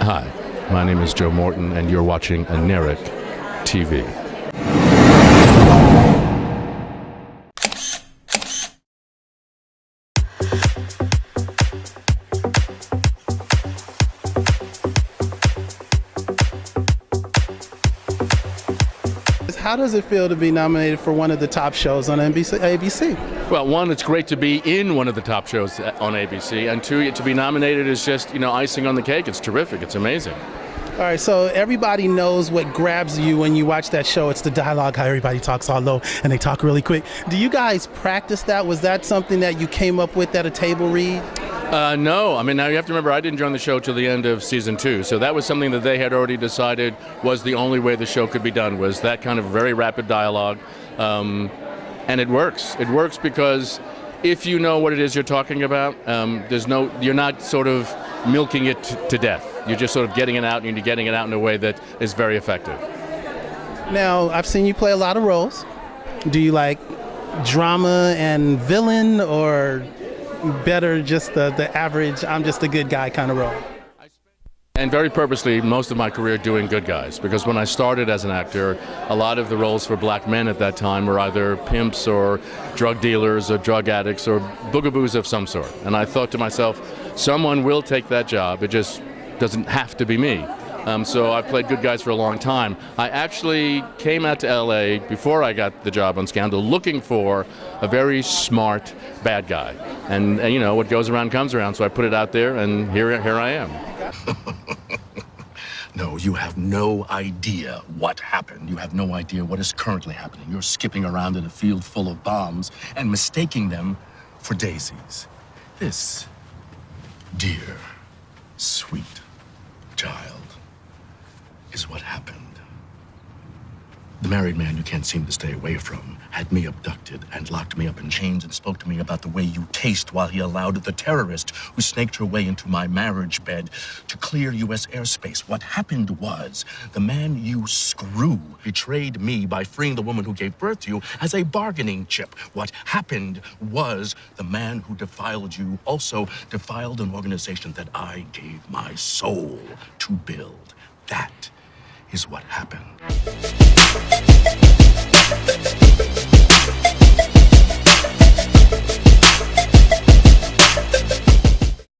Hi, my name is Joe Morton, and you're watching Aneric TV. How does it feel to be nominated for one of the top shows on ABC? Well, one, it's great to be in one of the top shows on ABC, and two, to be nominated is just, icing on the cake. It's terrific. It's amazing. All right, so everybody knows what grabs you when you watch that show. It's the dialogue, how everybody talks all low and they talk really quick. Do you guys practice that? Was that something that you came up with at a table read? No. Now you have to remember, I didn't join the show till the end of season 2, so that was something that they had already decided was the only way the show could be done, was that kind of very rapid dialogue. And it works. It works because if you know what it is you're talking about, you're not sort of milking it to death. You're just sort of getting it out, and you're getting it out in a way that is very effective. Now, I've seen you play a lot of roles. Do you like drama and villain, or better just the average, I'm just a good guy kind of role? And very purposely, most of my career doing good guys, because when I started as an actor, a lot of the roles for black men at that time were either pimps or drug dealers or drug addicts or boogaboos of some sort. And I thought to myself, someone will take that job. It just doesn't have to be me. So I've played good guys for a long time. I actually came out to LA before I got the job on Scandal looking for a very smart bad guy. And what goes around comes around, so I put it out there, and here I am. No, you have no idea what happened. You have no idea what is currently happening. You're skipping around in a field full of bombs and mistaking them for daisies. This, dear, sweet child, is what happened. The married man you can't seem to stay away from had me abducted and locked me up in chains and spoke to me about the way you taste, while he allowed the terrorist who snaked her way into my marriage bed to clear U.S. airspace. What happened was the man you screw betrayed me by freeing the woman who gave birth to you as a bargaining chip. What happened was the man who defiled you also defiled an organization that I gave my soul to build. That is what happened.